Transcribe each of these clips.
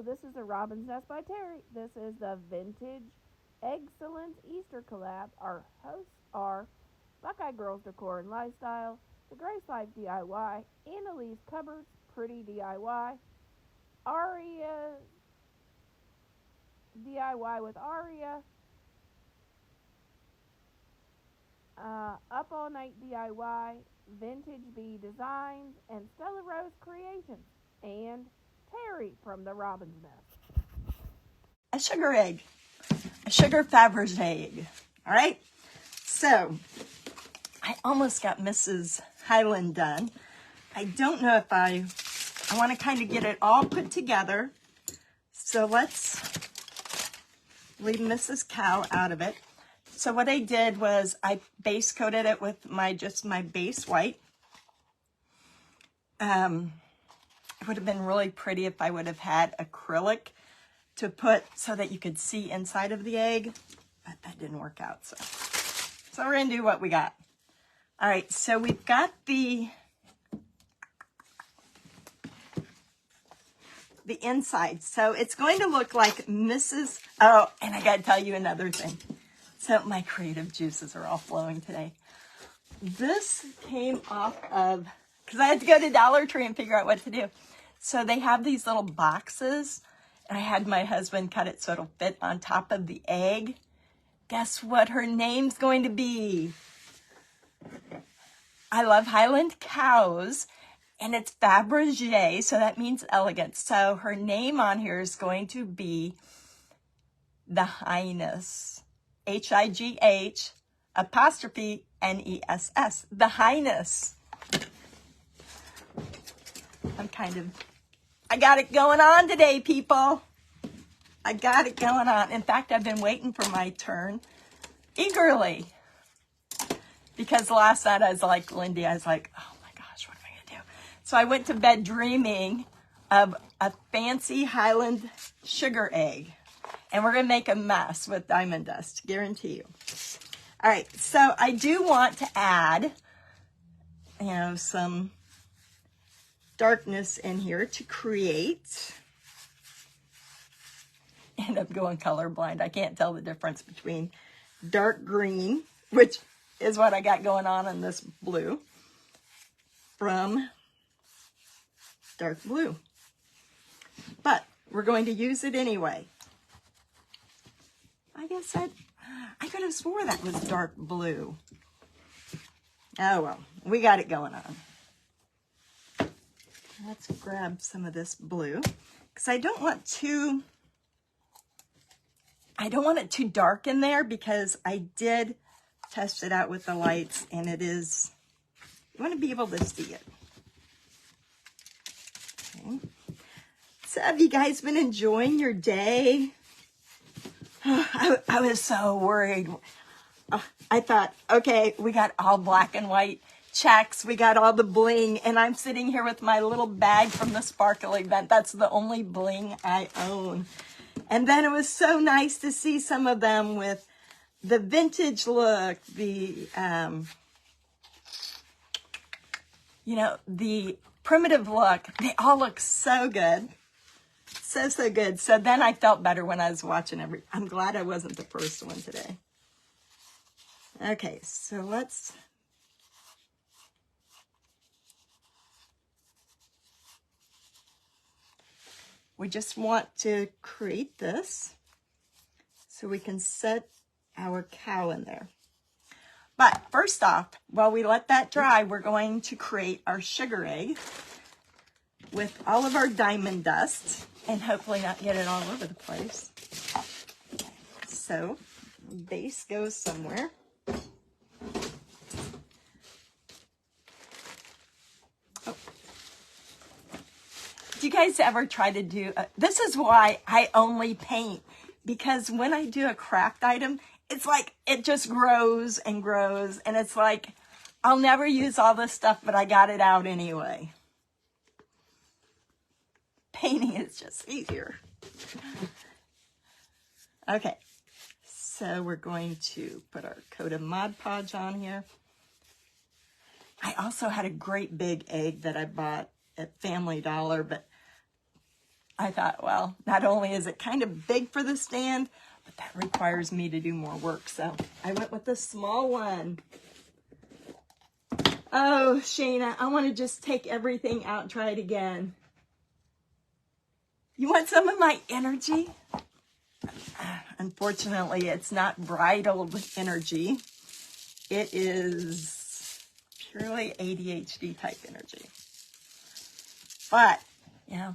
This is a Robin's Nest by Terry. This is the Vintage Excellence Easter Collab. Our hosts are Buckeye Girls Decor and Lifestyle, The Grace Life DIY, Annalise Cupboards, Pretty DIY, Aria DIY with Aria, Up All Night DIY, Vintage Bee Designs, and Stella Rose Creations, and Terry from the Robin's Nest. A sugar egg, a sugar Fabergé egg. All right. So I almost got Mrs. Highland done. I don't know if I want to kind of get it all put together. So let's leave Mrs. Cow out of it. So what I did was I base coated it with my base white. It would have been really pretty if I would have had acrylic to put so that you could see inside of the egg, but that didn't work out. So we're gonna do what we got. All right, so we've got the inside. So it's going to look like Mrs. Oh, and I gotta tell you another thing. So my creative juices are all flowing today. This came off of, because I had to go to Dollar Tree and figure out what to do. So they have these little boxes, and I had my husband cut it so it'll fit on top of the egg. Guess what her name's going to be? I love Highland Cows, and it's Fabergé, so that means elegant. So her name on here is going to be the Highness. H-I-G-H apostrophe N-E-S-S. The Highness. I got it going on today, people. I got it going on. In fact, I've been waiting for my turn eagerly. Because last night I was like, Lindy, I was like, oh my gosh, what am I going to do? So I went to bed dreaming of a fancy Highland sugar egg. And we're going to make a mess with diamond dust, guarantee you. All right, so I do want to add, some darkness in here to create. End up going colorblind. I can't tell the difference between dark green, which is what I got going on in this blue, from dark blue. But we're going to use it anyway. I guess I could have swore that was dark blue. Oh well, we got it going on. Let's grab some of this blue because I don't want it too dark in there because I did test it out with the lights and it is, you want to be able to see it. Okay. So have you guys been enjoying your day? I was so worried. I thought, okay, we got all black and white checks. We got all the bling. And I'm sitting here with my little bag from the Sparkle event. That's the only bling I own. And then it was so nice to see some of them with the vintage look, the primitive look. They all look so good. So good. So then I felt better when I was watching I'm glad I wasn't the first one today. Okay, so we just want to create this so we can set our cow in there. But first off, while we let that dry, we're going to create our sugar egg with all of our diamond dust. And hopefully not get it all over the place. So, base goes somewhere. Oh. Do you guys ever try to do, this is why I only paint. Because when I do a craft item, it's like, it just grows and grows. And it's like, I'll never use all this stuff, but I got it out anyway. Painting is just easier. Okay, so we're going to put our coat of Mod Podge on here. I also had a great big egg that I bought at Family Dollar, but I thought, well, not only is it kind of big for the stand, but that requires me to do more work. So I went with the small one. Oh, Shayna, I want to just take everything out and try it again. You want some of my energy? Unfortunately, it's not bridled energy. It is purely ADHD type energy. But, yeah,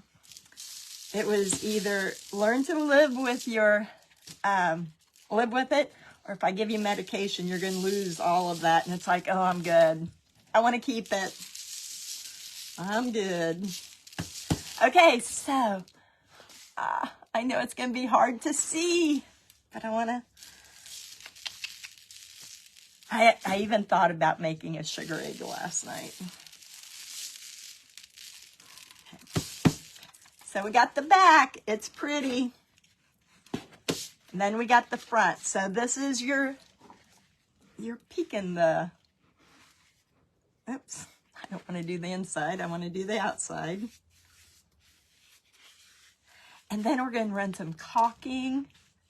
it was either learn to live with your, live with it, or if I give you medication, you're going to lose all of that. And it's like, oh, I'm good. I want to keep it. I'm good. Okay, so I know it's going to be hard to see, but I want to. I even thought about making a sugar egg last night. Okay. So we got the back. It's pretty. And then we got the front. So this is your peek in the. Oops. I don't want to do the inside. I want to do the outside. And then we're going to run some caulking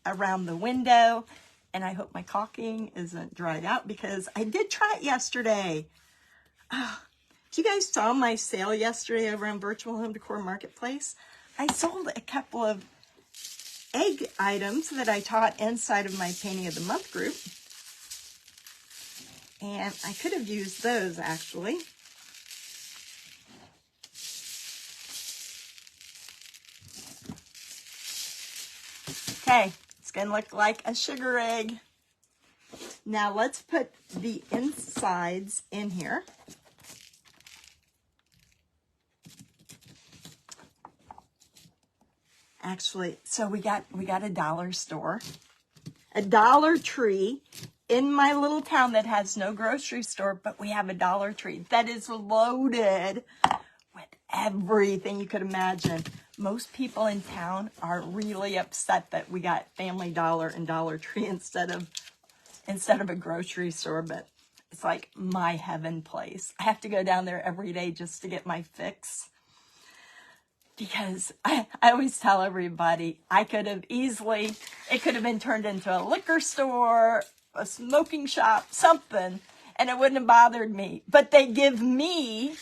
around the window. And I hope my caulking isn't dried out because I did try it yesterday. Oh, you guys saw my sale yesterday over on Virtual Home Decor Marketplace? I sold a couple of egg items that I taught inside of my Painting of the Month group. And I could have used those actually. Okay, it's going to look like a sugar egg. Now let's put the insides in here. Actually, so we got a dollar store, a Dollar Tree in my little town that has no grocery store, but we have a Dollar Tree that is loaded with everything you could imagine. Most people in town are really upset that we got Family Dollar and Dollar Tree instead of a grocery store, but it's like my heaven place. I have to go down there every day just to get my fix. Because I always tell everybody it could have been turned into a liquor store, a smoking shop, something, and it wouldn't have bothered me. But they give me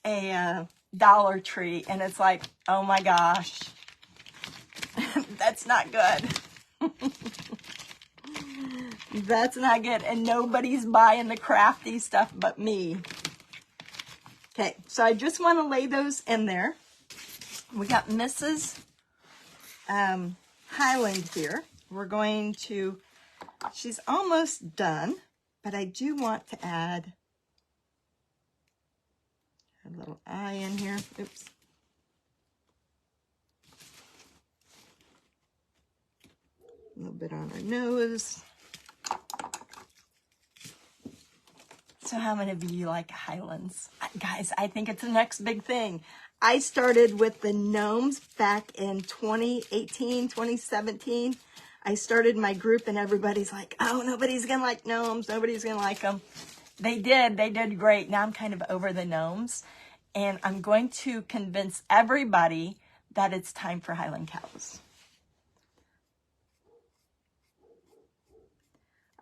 a Dollar Tree, and it's like, oh my gosh, that's not good. That's not good, and nobody's buying the crafty stuff but me. Okay, so I just want to lay those in there. We got Mrs. Highland here. We're going to, she's almost done, but I do want to add a little eye in here. Oops. A little bit on her nose. So how many of you like Highlands? Guys, I think it's the next big thing. I started with the gnomes back in 2018, 2017. I started my group and everybody's like, oh, nobody's going to like gnomes. Nobody's going to like them. They did great. Now I'm kind of over the gnomes. And I'm going to convince everybody that it's time for Highland Cows.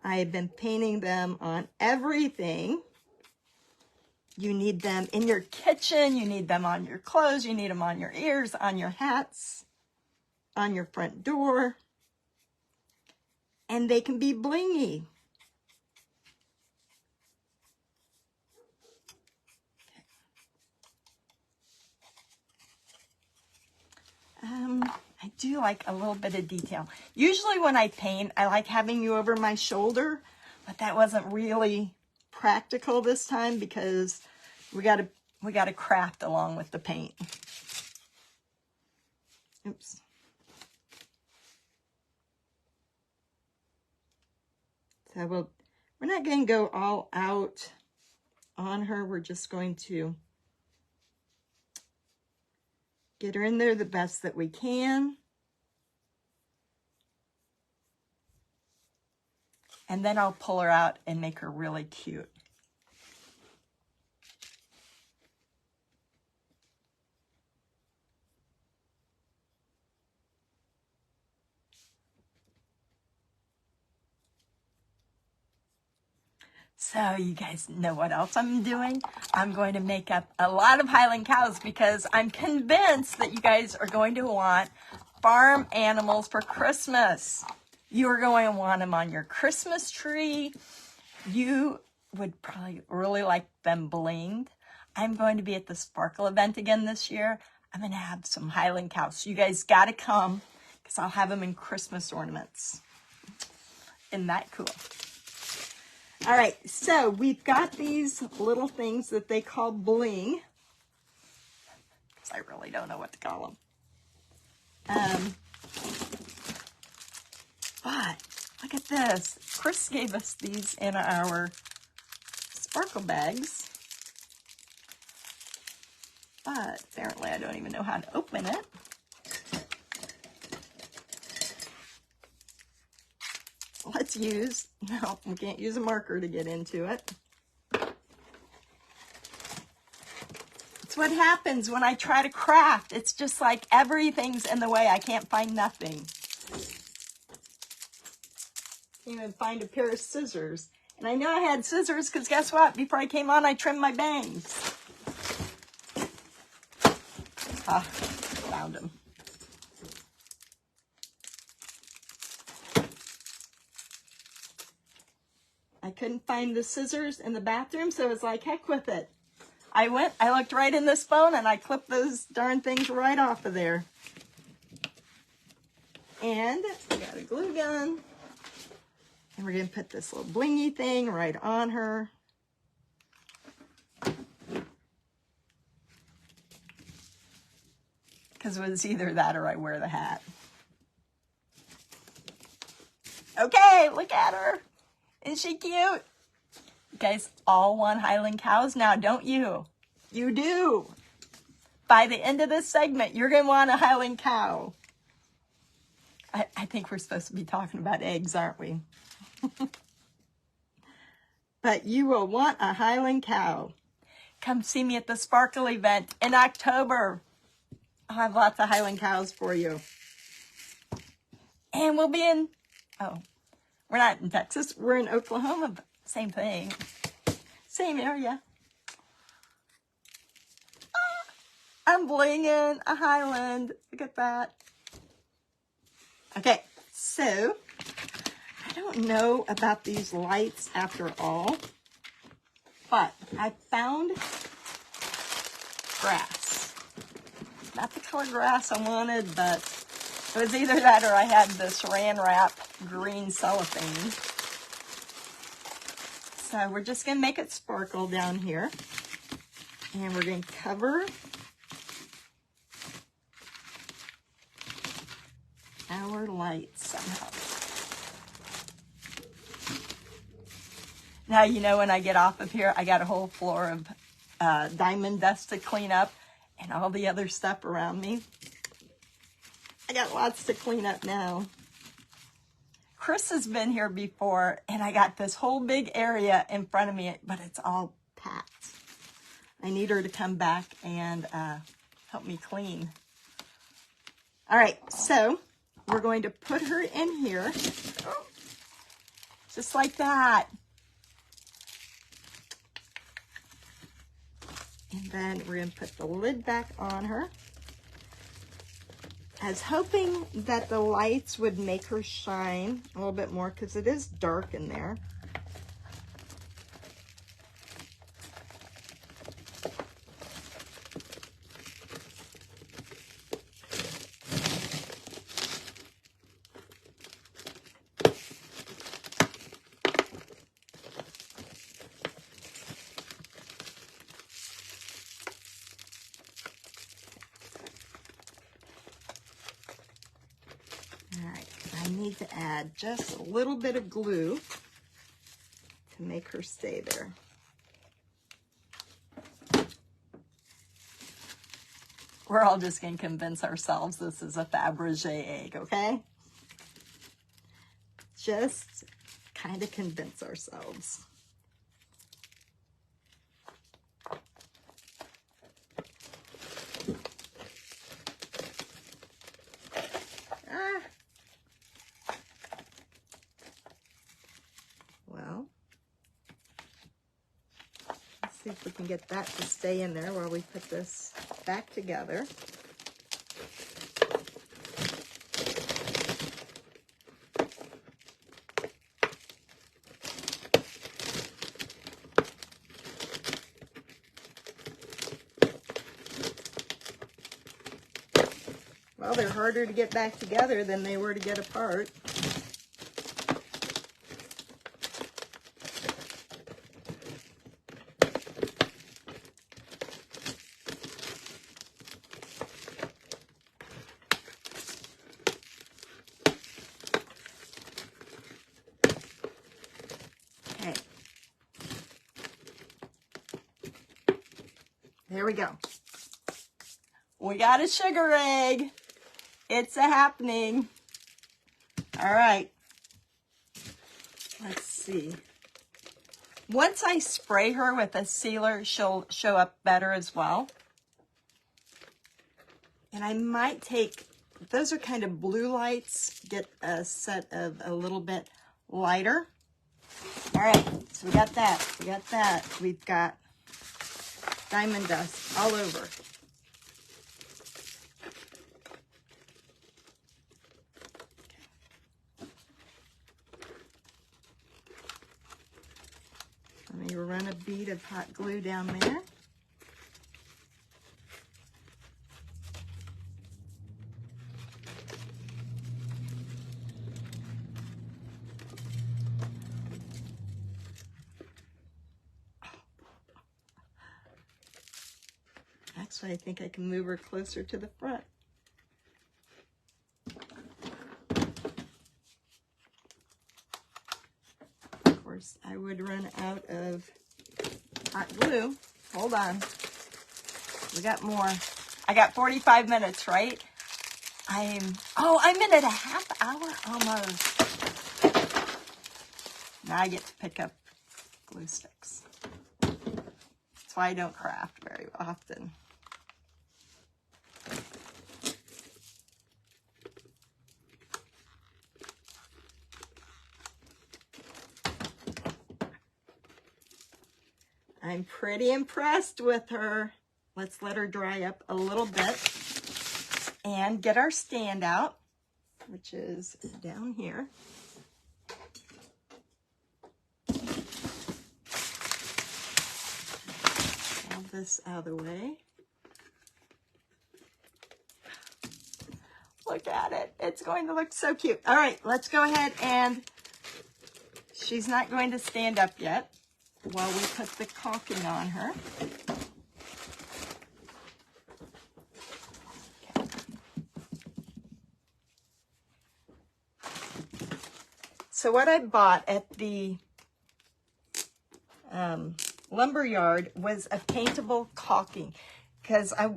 I have been painting them on everything. You need them in your kitchen. You need them on your clothes. You need them on your ears, on your hats, on your front door. And they can be blingy. I do like a little bit of detail. Usually when I paint, I like having you over my shoulder, but that wasn't really practical this time because we got to craft along with the paint. Oops. So we're not going to go all out on her. We're just going to get her in there the best that we can. And then I'll pull her out and make her really cute. So you guys know what else I'm doing? I'm going to make up a lot of Highland cows because I'm convinced that you guys are going to want farm animals for Christmas. You are going to want them on your Christmas tree. You would probably really like them blinged. I'm going to be at the Sparkle event again this year. I'm going to have some Highland cows. So you guys got to come because I'll have them in Christmas ornaments. Isn't that cool? All right, so we've got these little things that they call bling. Because I really don't know what to call them. But look at this. Chris gave us these in our sparkle bags. But apparently I don't even know how to open it. Let's use, no, we can't use a marker to get into it. It's what happens when I try to craft. It's just like everything's in the way. I can't find nothing. Can't even find a pair of scissors. And I know I had scissors because guess what? Before I came on, I trimmed my bangs. Ah, found them. I couldn't find the scissors in the bathroom, so it was like, heck with it. I looked right in this phone, and I clipped those darn things right off of there. And I got a glue gun. And we're going to put this little blingy thing right on her. Because it was either that or I wear the hat. Okay, look at her. Isn't she cute? You guys all want Highland cows now, don't you? You do. By the end of this segment, you're going to want a Highland cow. I think we're supposed to be talking about eggs, aren't we? But you will want a Highland cow. Come see me at the Sparkle event in October. I'll have lots of Highland cows for you. And we'll be in, we're not in Texas. We're in Oklahoma, but same thing. Same area. I'm blinging a Highland. Look at that. Okay, so I don't know about these lights after all, but I found grass. Not the color grass I wanted, but it was either that or I had this Saran wrap green cellophane. So we're just going to make it sparkle down here. And we're going to cover our lights somehow. Now, you know, when I get off of here, I got a whole floor of diamond dust to clean up and all the other stuff around me. I got lots to clean up now. Chris has been here before, and I got this whole big area in front of me, but it's all packed. I need her to come back and help me clean. All right, so we're going to put her in here, just like that. And then we're going to put the lid back on her. I was hoping that the lights would make her shine a little bit more because it is dark in there. All right, I need to add just a little bit of glue to make her stay there. We're all just going to convince ourselves this is a Fabergé egg, okay? Just kind of convince ourselves. Well, see if we can get that to stay in there while we put this back together. Well, they're harder to get back together than they were to get apart. Okay. There we go. We got a sugar egg. It's a happening. All right. Let's see. Once I spray her with a sealer, she'll show up better as well. And I might take, those are kind of blue lights, get a set of a little bit lighter. All right, so we got that. We got that. We've got diamond dust all over. Let me run a bead of hot glue down there. Actually, I think I can move her closer to the front. Of course, I would run out of hot glue. Hold on. We got more. I got 45 minutes, right? I'm in at a half hour almost. Now I get to pick up glue sticks. That's why I don't craft very often. I'm pretty impressed with her. Let's let her dry up a little bit and get our stand out, which is down here. All this out of the way. Look at it. It's going to look so cute. All right, let's go ahead and, she's not going to stand up yet while we put the caulking on her. Okay. So what I bought at the lumber yard was a paintable caulking, because I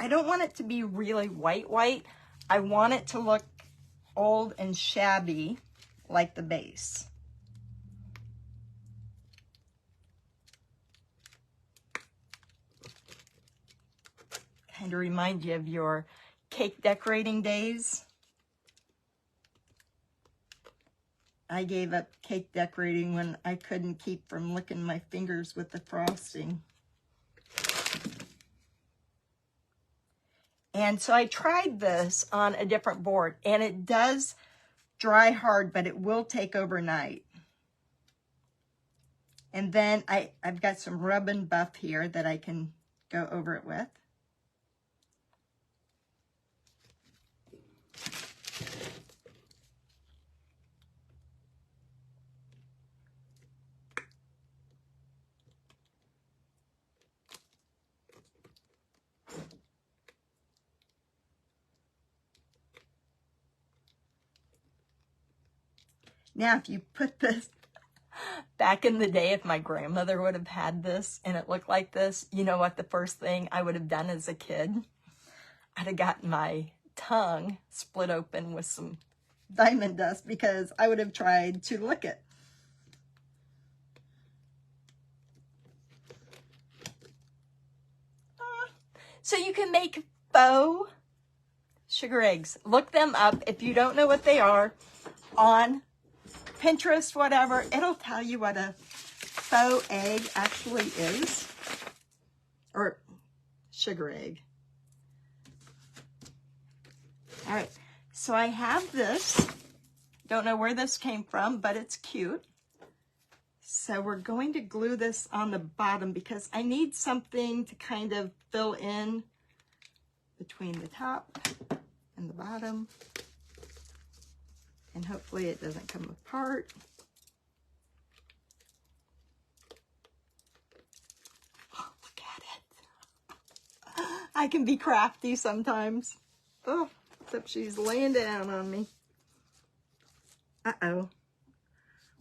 don't want it to be really white. I want it to look old and shabby like the base. Kind of remind you of your cake decorating days. I gave up cake decorating when I couldn't keep from licking my fingers with the frosting. And so I tried this on a different board, and it does dry hard, but it will take overnight. And then I've got some rub and buff here that I can go over it with. Now, if you put this, back in the day, if my grandmother would have had this and it looked like this, you know what the first thing I would have done as a kid? I'd have gotten my tongue split open with some diamond dust because I would have tried to lick it. So you can make faux sugar eggs. Look them up if you don't know what they are on Pinterest, whatever. It'll tell you what a faux egg actually is, or sugar egg. All right, so I have this. Don't know where this came from, but it's cute. So we're going to glue this on the bottom because I need something to kind of fill in between the top and the bottom. And hopefully it doesn't come apart. Oh, look at it. I can be crafty sometimes. Oh, except she's laying down on me. Uh-oh.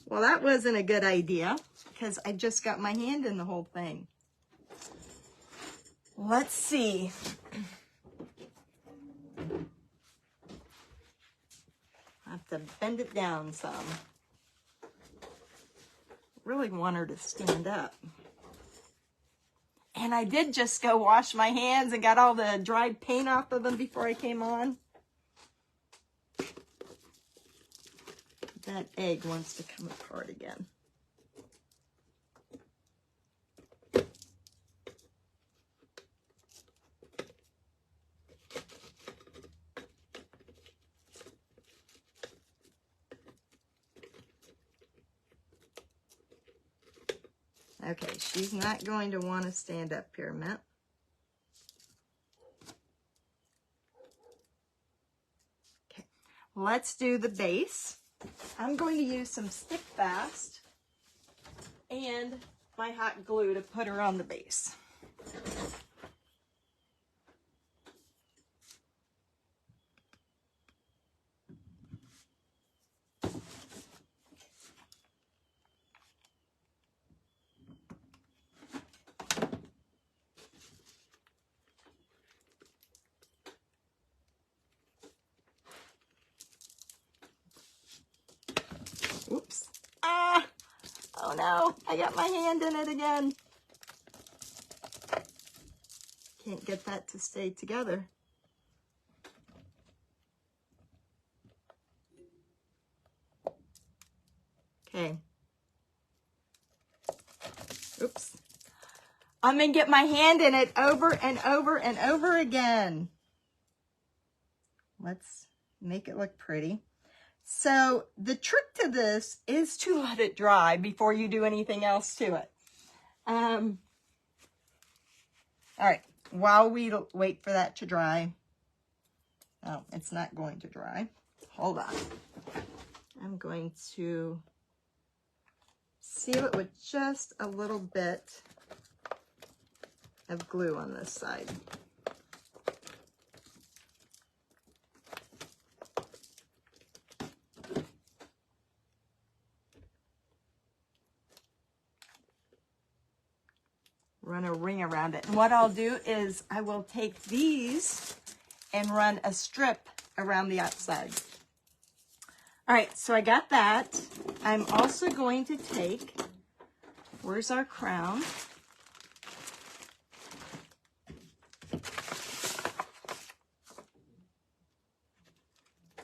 Well, that wasn't a good idea because I just got my hand in the whole thing. Let's see. I have to bend it down some. Really want her to stand up. And I did just go wash my hands and got all the dried paint off of them before I came on. That egg wants to come apart again. Okay, she's not going to want to stand up here, Matt. Okay, let's do the base. I'm going to use some Stick Fast and my hot glue to put her on the base. Oops. Ah! Oh no, I got my hand in it again. Can't get that to stay together. Okay. Oops. I'm gonna get my hand in it over and over and over again. Let's make it look pretty. So the trick to this is to let it dry before you do anything else to it. All right, while we wait for that to dry. Oh, it's not going to dry. Hold on. I'm going to seal it with just a little bit of glue on this side. Run a ring around it. And what I'll do is I will take these and run a strip around the outside. All right, so I got that. I'm also going to take, where's our crown?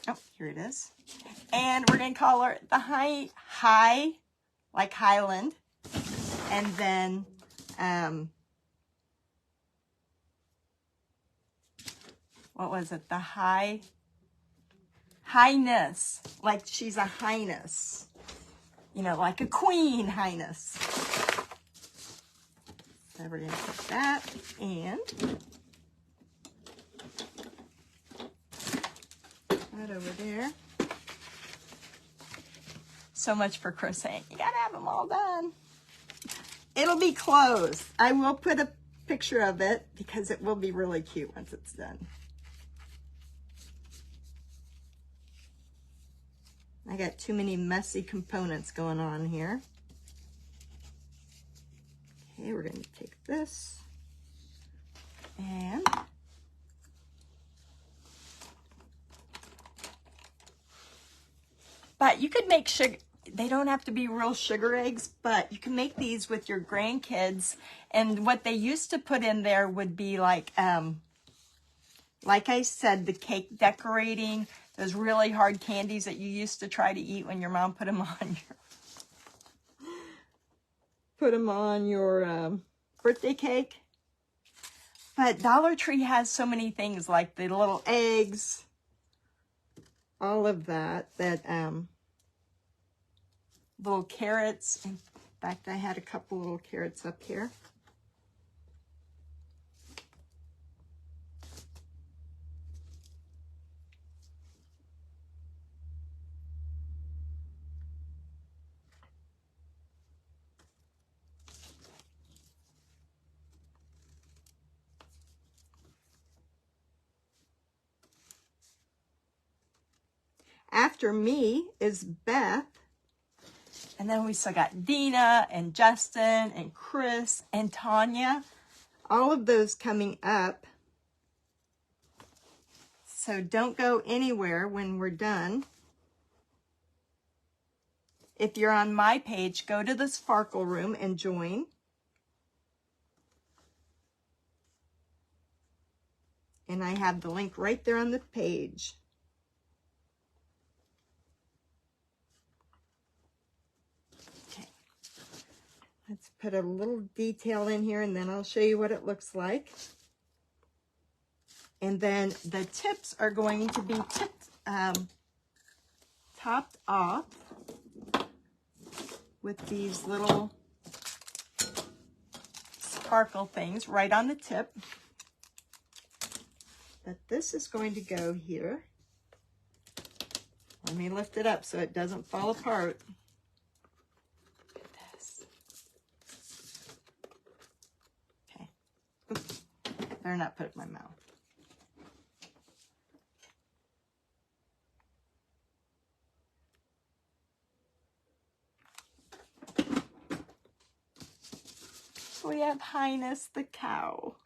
Oh, here it is. And we're going to call her the high, like Highland. And then what was it? The highness, like she's a highness, you know, like a queen highness. So we're going to put that and right over there. So much for crocheting. You got to have them all done. It'll be closed. I will put a picture of it because it will be really cute once it's done. I got too many messy components going on here. Okay, we're going to take this and but you could make sugar. They don't have to be real sugar eggs, but you can make these with your grandkids. And what they used to put in there would be like I said, the cake decorating, those really hard candies that you used to try to eat when your mom put them on your... put them on your birthday cake. But Dollar Tree has so many things like the little eggs, all of that, little carrots. In fact, I had a couple little carrots up here. After me is Beth. And then we still got Dina and Justin and Chris and Tanya. All of those coming up. So don't go anywhere when we're done. If you're on my page, go to the Sparkle Room and join. And I have the link right there on the page. Okay. Let's put a little detail in here and then I'll show you what it looks like. And then the tips are going to be topped off with these little sparkle things right on the tip. But this is going to go here. Let me lift it up so it doesn't fall apart. Look at this. Okay. Oops. Better not put it in my mouth. We have Highness the cow.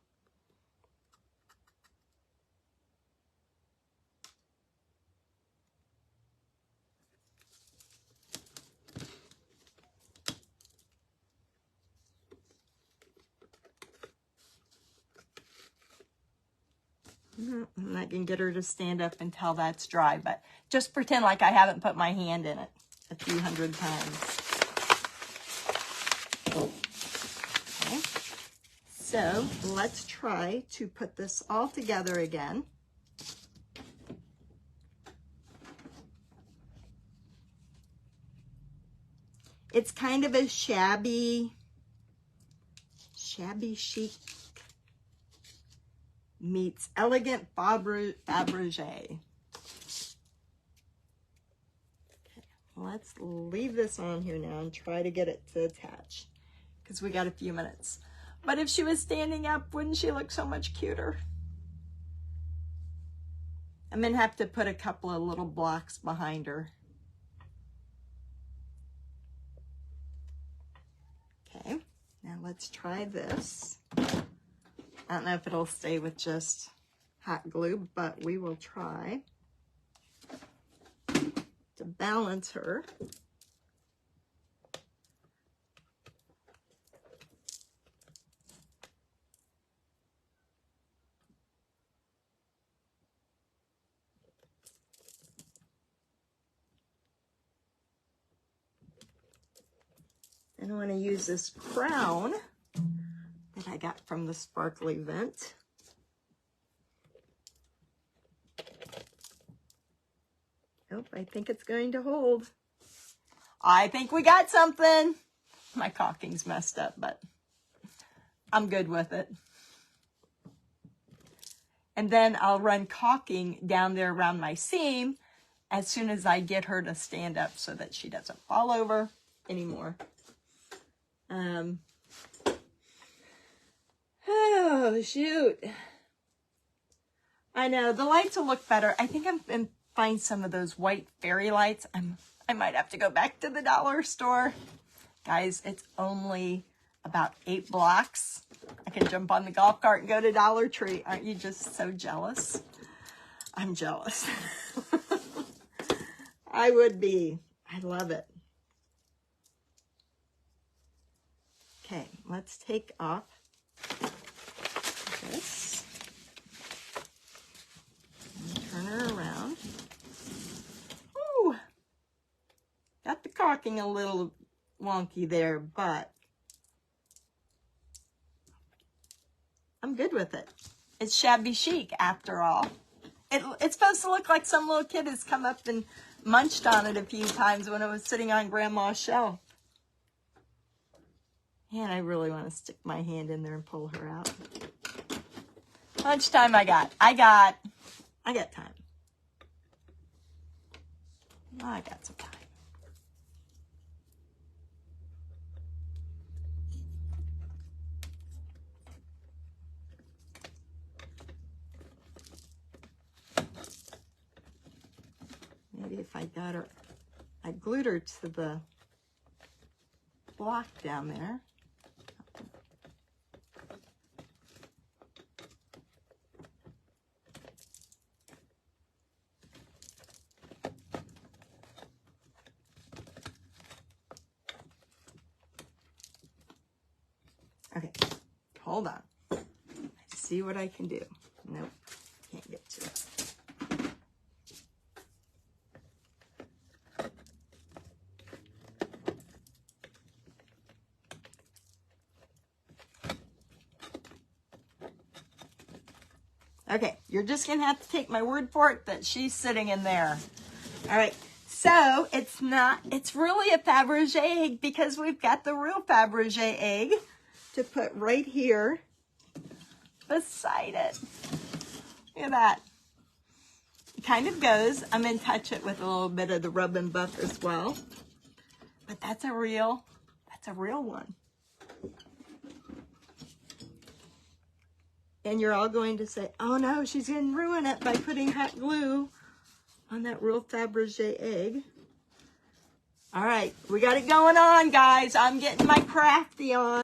I'm not going to get her to stand up until that's dry, but just pretend like I haven't put my hand in it a few hundred times. Okay. So let's try to put this all together again. It's kind of a shabby chic meets elegant Fabergé. Okay, let's leave this on here now and try to get it to attach because we got a few minutes. But if she was standing up, wouldn't she look so much cuter? I'm gonna have to put a couple of little blocks behind her. Okay, now let's try this. I don't know if it'll stay with just hot glue, but we will try to balance her. And I want to use this crown that I got from the Sparkle event. Nope, I think it's going to hold. I think we got something. My caulking's messed up, but I'm good with it. And then I'll run caulking down there around my seam as soon as I get her to stand up so that she doesn't fall over anymore. Oh, shoot. I know, the lights will look better. I think I'm going to find some of those white fairy lights. I might have to go back to the dollar store. Guys, it's only about 8 blocks. I can jump on the golf cart and go to Dollar Tree. Aren't you just so jealous? I'm jealous. I would be. I love it. Okay, let's take off this. And turn her around. Ooh, got the caulking a little wonky there, but I'm good with it. It's shabby chic after all. It's supposed to look like some little kid has come up and munched on it a few times when it was sitting on Grandma's shelf. And I really want to stick my hand in there and pull her out. How much time I got? I got time. I got some time. Maybe if I got her, I glued her to the block down there. Okay, hold on. Let's see what I can do. Nope, can't get to it. Okay, you're just gonna have to take my word for it that she's sitting in there. All right, so it's really a Fabergé egg because we've got the real Fabergé egg to put right here beside it. Look at that. It kind of goes. I'm gonna touch it with a little bit of the rub and buff as well. But that's a real one. And you're all going to say, oh no, she's going to ruin it by putting hot glue on that real Fabergé egg. All right, we got it going on, guys. I'm getting my crafty on.